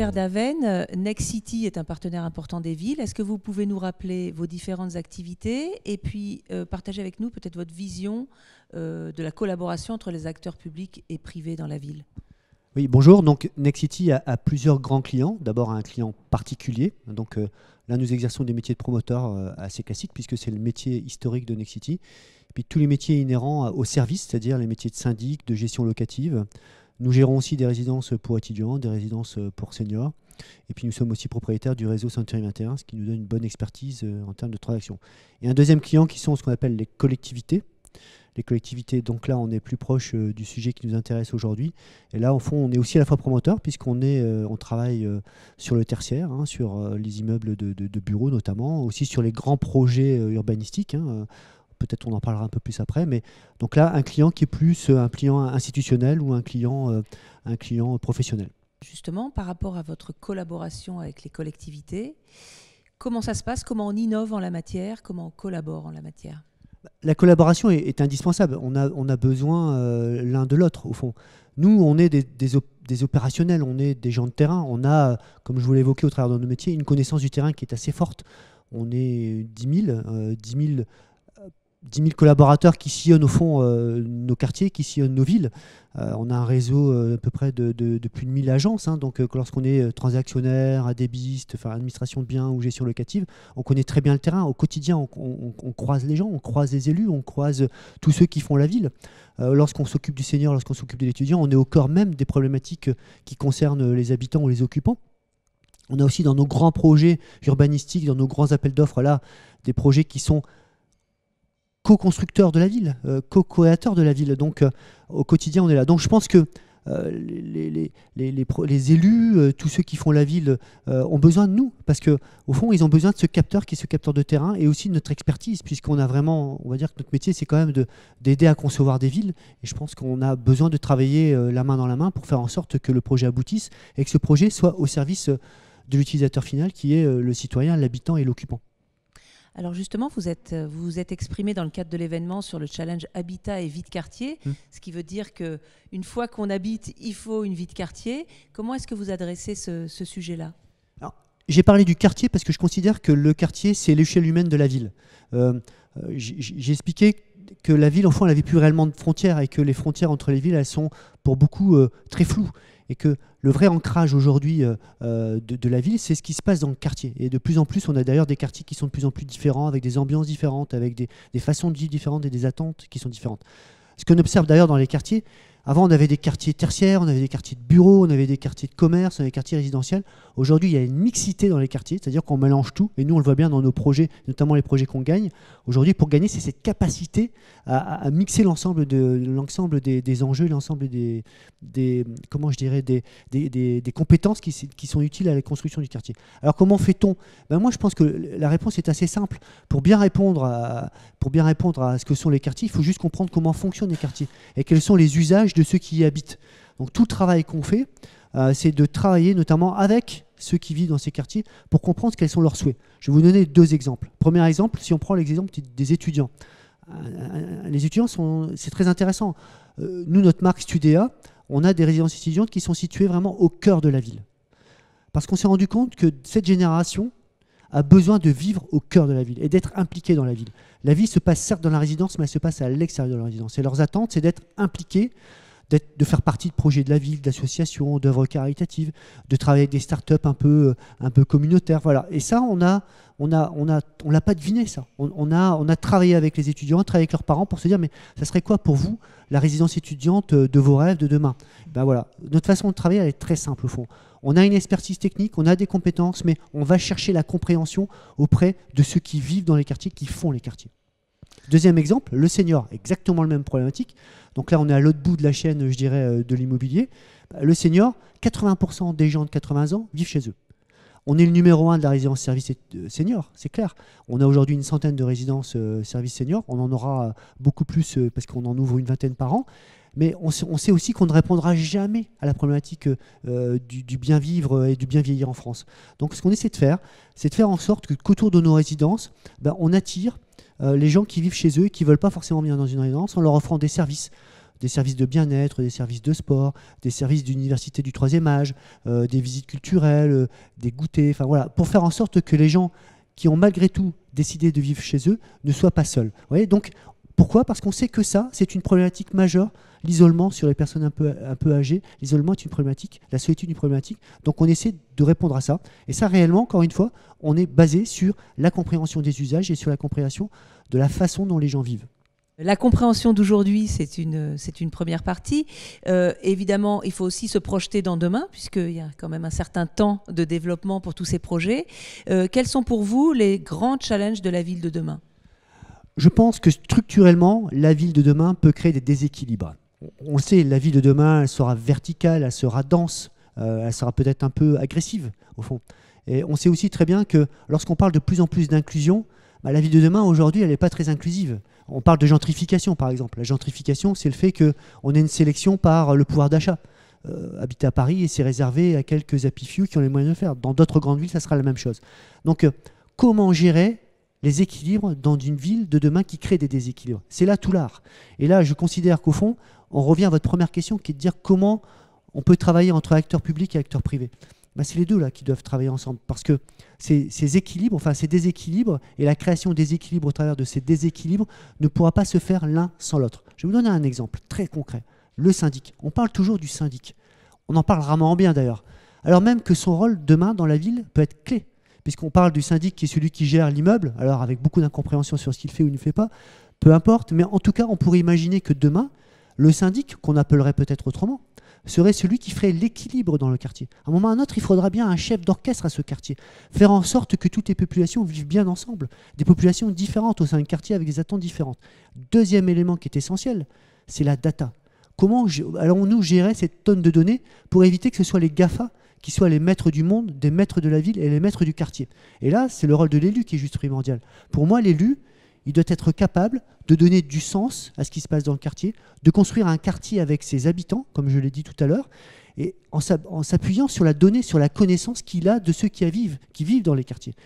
Verdaven, Next City est un partenaire important des villes. Est-ce que vous pouvez nous rappeler vos différentes activités et puis partager avec nous peut-être votre vision de la collaboration entre les acteurs publics et privés dans la ville? Oui, bonjour. Donc, Next City a plusieurs grands clients. D'abord, un client particulier. Donc, là, nous exerçons des métiers de promoteurs assez classiques puisque c'est le métier historique de Next City. Et puis, tous les métiers inhérents au service, c'est-à-dire les métiers de syndic, de gestion locative. Nous gérons aussi des résidences pour étudiants, des résidences pour seniors. Et puis, nous sommes aussi propriétaires du réseau Century 21, ce qui nous donne une bonne expertise en termes de transactions. Et un deuxième client qui sont ce qu'on appelle les collectivités. Les collectivités, donc là, on est plus proche du sujet qui nous intéresse aujourd'hui. Et là, au fond, on est aussi à la fois promoteur, on travaille sur le tertiaire, sur les immeubles de bureaux notamment, aussi sur les grands projets urbanistiques. Peut-être on en parlera un peu plus après. Mais donc là, un client qui est plus un client institutionnel ou un client professionnel. Justement, par rapport à votre collaboration avec les collectivités, comment ça se passe? Comment on innove en la matière? Comment on collabore en la matière? La collaboration est indispensable. On a besoin l'un de l'autre, au fond. Nous, on est des opérationnels, on est des gens de terrain. On a, comme je vous l'ai évoqué au travers de nos métiers, une connaissance du terrain qui est assez forte. On est 10 000 collaborateurs qui sillonnent au fond nos quartiers, qui sillonnent nos villes. On a un réseau à peu près de plus de 1000 agences. Donc lorsqu'on est transactionnaire, adébiste, administration de biens ou gestion locative, on connaît très bien le terrain. Au quotidien, on croise les gens, on croise les élus, on croise tous ceux qui font la ville. Lorsqu'on s'occupe du senior, lorsqu'on s'occupe de l'étudiant, on est au cœur même des problématiques qui concernent les habitants ou les occupants. On a aussi dans nos grands projets urbanistiques, dans nos grands appels d'offres, là, des projets qui sont co-constructeurs de la ville, co-créateurs de la ville. Donc, au quotidien, on est là. Donc, je pense que les élus, tous ceux qui font la ville, ont besoin de nous. Parce qu'au fond, ils ont besoin de ce capteur qui est ce capteur de terrain et aussi de notre expertise, puisqu'on a vraiment, on va dire que notre métier, c'est quand même d'aider à concevoir des villes. Et je pense qu'on a besoin de travailler la main dans la main pour faire en sorte que le projet aboutisse et que ce projet soit au service de l'utilisateur final, qui est le citoyen, l'habitant et l'occupant. Alors justement, vous vous êtes exprimé dans le cadre de l'événement sur le challenge habitat et vie de quartier, ce qui veut dire qu'une fois qu'on habite, il faut une vie de quartier. Comment est-ce que vous adressez ce sujet-là? J'ai parlé du quartier parce que je considère que le quartier, c'est l'échelle humaine de la ville. J'ai expliqué que la ville, au fond, elle n'avait plus réellement de frontières et que les frontières entre les villes, elles sont pour beaucoup très floues. Et que le vrai ancrage aujourd'hui de la ville, c'est ce qui se passe dans le quartier. Et de plus en plus, on a d'ailleurs des quartiers qui sont de plus en plus différents, avec des ambiances différentes, avec des façons de vivre différentes et des attentes qui sont différentes. Ce qu'on observe d'ailleurs dans les quartiers, avant on avait des quartiers tertiaires, on avait des quartiers de bureaux, on avait des quartiers de commerce, on avait des quartiers résidentiels. Aujourd'hui, il y a une mixité dans les quartiers, c'est-à-dire qu'on mélange tout. Et nous, on le voit bien dans nos projets, notamment les projets qu'on gagne. Aujourd'hui, pour gagner, c'est cette capacité à mixer l'ensemble des enjeux, l'ensemble des compétences qui sont utiles à la construction du quartier. Alors comment fait-on? Moi, je pense que la réponse est assez simple. Pour bien répondre à ce que sont les quartiers, il faut juste comprendre comment fonctionnent les quartiers et quels sont les usages de ceux qui y habitent. Donc tout le travail qu'on fait, c'est de travailler notamment avec ceux qui vivent dans ces quartiers pour comprendre quels sont leurs souhaits. Je vais vous donner 2 exemples. Premier exemple, si on prend l'exemple des étudiants. Les étudiants, c'est très intéressant. Nous, notre marque Studéa, on a des résidences étudiantes qui sont situées vraiment au cœur de la ville. Parce qu'on s'est rendu compte que cette génération a besoin de vivre au cœur de la ville et d'être impliquée dans la ville. La vie se passe certes dans la résidence, mais elle se passe à l'extérieur de la résidence. Et leurs attentes, c'est d'être impliqués, de faire partie de projets de la ville, d'associations, d'œuvres caritatives, de travailler avec des startups un peu communautaires. Voilà. Et ça, on l'a pas deviné, ça. On a travaillé avec les étudiants, travaillé avec leurs parents pour se dire, mais ça serait quoi pour vous la résidence étudiante de vos rêves de demain? Voilà. Notre façon de travailler, elle est très simple au fond. On a une expertise technique, on a des compétences, mais on va chercher la compréhension auprès de ceux qui vivent dans les quartiers, qui font les quartiers. Deuxième exemple, le senior, exactement le même problématique. Donc là, on est à l'autre bout de la chaîne, je dirais, de l'immobilier. Le senior, 80% des gens de 80 ans vivent chez eux. On est le numéro 1 de la résidence service senior, c'est clair. On a aujourd'hui une centaine de résidences service senior. On en aura beaucoup plus parce qu'on en ouvre une vingtaine par an. Mais on sait aussi qu'on ne répondra jamais à la problématique du bien vivre et du bien vieillir en France. Donc ce qu'on essaie de faire, c'est de faire en sorte qu'autour de nos résidences, on attire les gens qui vivent chez eux et qui ne veulent pas forcément venir dans une résidence en leur offrant des services des services de bien-être, des services de sport, des services d'université du troisième âge, des visites culturelles, des goûters, enfin voilà, pour faire en sorte que les gens qui ont malgré tout décidé de vivre chez eux ne soient pas seuls. Vous voyez, donc, pourquoi? Parce qu'on sait que ça, c'est une problématique majeure. L'isolement sur les personnes un peu âgées, l'isolement est une problématique, la solitude est une problématique. Donc on essaie de répondre à ça. Et ça, réellement, encore une fois, on est basé sur la compréhension des usages et sur la compréhension de la façon dont les gens vivent. La compréhension d'aujourd'hui, c'est une première partie. Évidemment, il faut aussi se projeter dans demain, puisqu'il y a quand même un certain temps de développement pour tous ces projets. Quels sont pour vous les grands challenges de la ville de demain? Je pense que structurellement, la ville de demain peut créer des déséquilibres. On le sait, la ville de demain, elle sera verticale, elle sera dense, elle sera peut-être un peu agressive, au fond. Et on sait aussi très bien que lorsqu'on parle de plus en plus d'inclusion, la ville de demain, aujourd'hui, elle n'est pas très inclusive. On parle de gentrification, par exemple. La gentrification, c'est le fait qu'on ait une sélection par le pouvoir d'achat. Habiter à Paris, et c'est réservé à quelques happy few qui ont les moyens de le faire. Dans d'autres grandes villes, ça sera la même chose. Donc, comment gérer les équilibres dans une ville de demain qui crée des déséquilibres? C'est là tout l'art. Et là, je considère qu'au fond, on revient à votre première question, qui est de dire comment on peut travailler entre acteurs publics et acteurs privés. C'est les deux là qui doivent travailler ensemble, parce que ces équilibres, enfin ces déséquilibres et la création des équilibres au travers de ces déséquilibres ne pourra pas se faire l'un sans l'autre. Je vais vous donner un exemple très concret. Le syndic. On parle toujours du syndic. On en parle rarement bien d'ailleurs. Alors même que son rôle demain dans la ville peut être clé, puisqu'on parle du syndic qui est celui qui gère l'immeuble, alors avec beaucoup d'incompréhension sur ce qu'il fait ou ne fait pas, peu importe, mais en tout cas on pourrait imaginer que demain, le syndic, qu'on appellerait peut-être autrement, serait celui qui ferait l'équilibre dans le quartier. À un moment ou à un autre, il faudra bien un chef d'orchestre à ce quartier. Faire en sorte que toutes les populations vivent bien ensemble. Des populations différentes au sein d'un quartier avec des attentes différentes. Deuxième élément qui est essentiel, c'est la data. Comment allons-nous gérer cette tonne de données pour éviter que ce soit les GAFA qui soient les maîtres du monde, des maîtres de la ville et les maîtres du quartier? Et là, c'est le rôle de l'élu qui est juste primordial. Pour moi, l'élu, il doit être capable de donner du sens à ce qui se passe dans le quartier, de construire un quartier avec ses habitants, comme je l'ai dit tout à l'heure, et en s'appuyant sur la donnée, sur la connaissance qu'il a de ceux qui vivent dans les quartiers.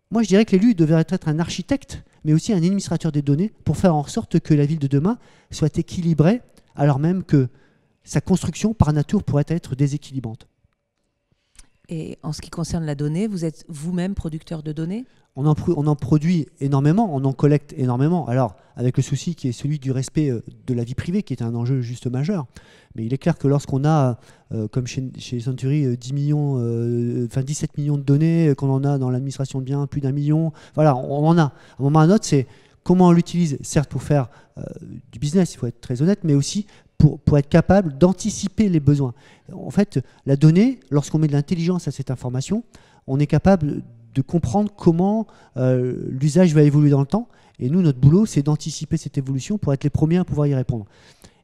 Moi, je dirais que l'élu devrait être un architecte, mais aussi un administrateur des données, pour faire en sorte que la ville de demain soit équilibrée, alors même que sa construction, par nature, pourrait être déséquilibrante. Et en ce qui concerne la donnée, vous êtes vous-même producteur de données? On en produit énormément, on en collecte énormément. Alors, avec le souci qui est celui du respect de la vie privée, qui est un enjeu juste majeur. Mais il est clair que lorsqu'on a, comme chez Century, 17 millions de données, qu'on en a dans l'administration de biens, plus d'1 million, voilà, on en a. À un moment ou à un autre, c'est comment on l'utilise, certes pour faire du business, il faut être très honnête, mais aussi pour être capable d'anticiper les besoins. En fait, la donnée, lorsqu'on met de l'intelligence à cette information, on est capable de comprendre comment l'usage va évoluer dans le temps. Et nous, notre boulot, c'est d'anticiper cette évolution pour être les premiers à pouvoir y répondre.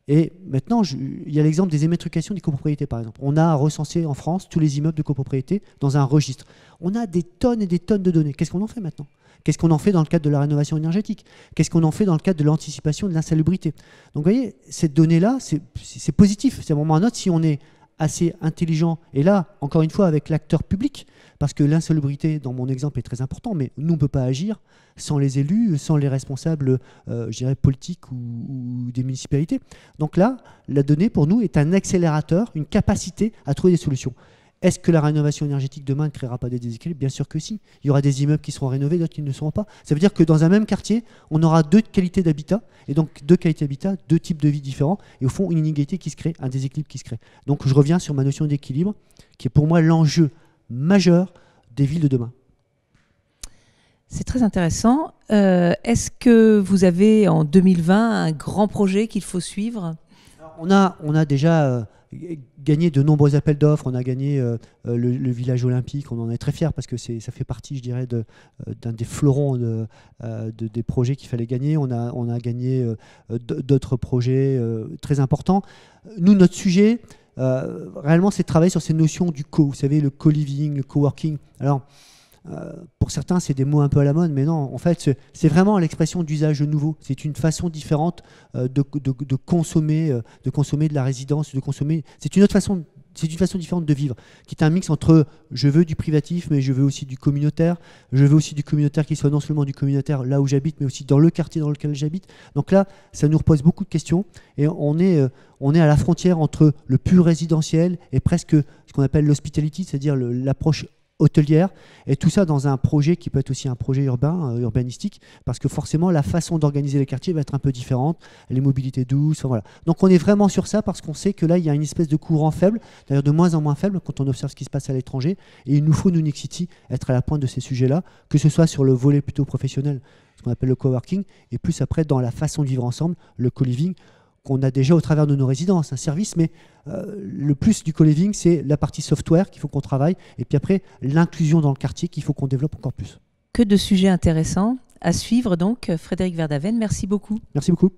Et maintenant, il y a l'exemple des immatriculations des copropriétés, par exemple. On a recensé en France tous les immeubles de copropriété dans un registre. On a des tonnes et des tonnes de données. Qu'est-ce qu'on en fait maintenant? Qu'est-ce qu'on en fait dans le cadre de la rénovation énergétique? Qu'est-ce qu'on en fait dans le cadre de l'anticipation de l'insalubrité? Donc vous voyez, cette donnée-là, c'est positif. C'est à un moment ou à un autre, si on est assez intelligent, et là, encore une fois, avec l'acteur public, parce que l'insalubrité, dans mon exemple, est très important, mais nous, on ne peut pas agir sans les élus, sans les responsables, je dirais, politiques ou des municipalités. Donc là, la donnée, pour nous, est un accélérateur, une capacité à trouver des solutions. Est-ce que la rénovation énergétique demain ne créera pas des déséquilibres? Bien sûr que si. Il y aura des immeubles qui seront rénovés, d'autres qui ne le seront pas. Ça veut dire que dans un même quartier, on aura deux qualités d'habitat, et donc deux qualités d'habitat, deux types de vie différents, et au fond, une inégalité qui se crée, un déséquilibre qui se crée. Donc je reviens sur ma notion d'équilibre, qui est pour moi l'enjeu majeur des villes de demain. C'est très intéressant. Est-ce que vous avez en 2020 un grand projet qu'il faut suivre? Alors, on a déjà gagné de nombreux appels d'offres. On a gagné le village olympique. On en est très fiers parce que ça fait partie, je dirais, d'un des fleurons des projets qu'il fallait gagner. On a gagné d'autres projets très importants. Nous, notre sujet, réellement, c'est de travailler sur ces notions du co. Vous savez, le co-living, le co-working. Alors, pour certains, c'est des mots un peu à la mode, mais non, en fait, c'est vraiment l'expression d'usage nouveau. C'est une façon différente de consommer de la résidence, de consommer. C'est une autre façon c'est une façon différente de vivre, qui est un mix entre je veux du privatif, mais je veux aussi du communautaire. Je veux aussi du communautaire qui soit non seulement du communautaire là où j'habite, mais aussi dans le quartier dans lequel j'habite. Donc là, ça nous repose beaucoup de questions et on est à la frontière entre le pur résidentiel et presque ce qu'on appelle l'hospitality, c'est-à-dire l'approche hôtelière, et tout ça dans un projet qui peut être aussi un projet urbain, urbanistique, parce que forcément la façon d'organiser les quartiers va être un peu différente, les mobilités douces, enfin, voilà. Donc on est vraiment sur ça parce qu'on sait que là il y a une espèce de courant faible, d'ailleurs de moins en moins faible quand on observe ce qui se passe à l'étranger, et il nous faut, nous, Nexity, être à la pointe de ces sujets-là, que ce soit sur le volet plutôt professionnel, ce qu'on appelle le coworking, et plus après dans la façon de vivre ensemble, le co-living, qu'on a déjà au travers de nos résidences, un service, mais le plus du co-living, c'est la partie software qu'il faut qu'on travaille, et puis après, l'inclusion dans le quartier qu'il faut qu'on développe encore plus. Que de sujets intéressants à suivre donc. Frédéric Verdaven, merci beaucoup. Merci beaucoup.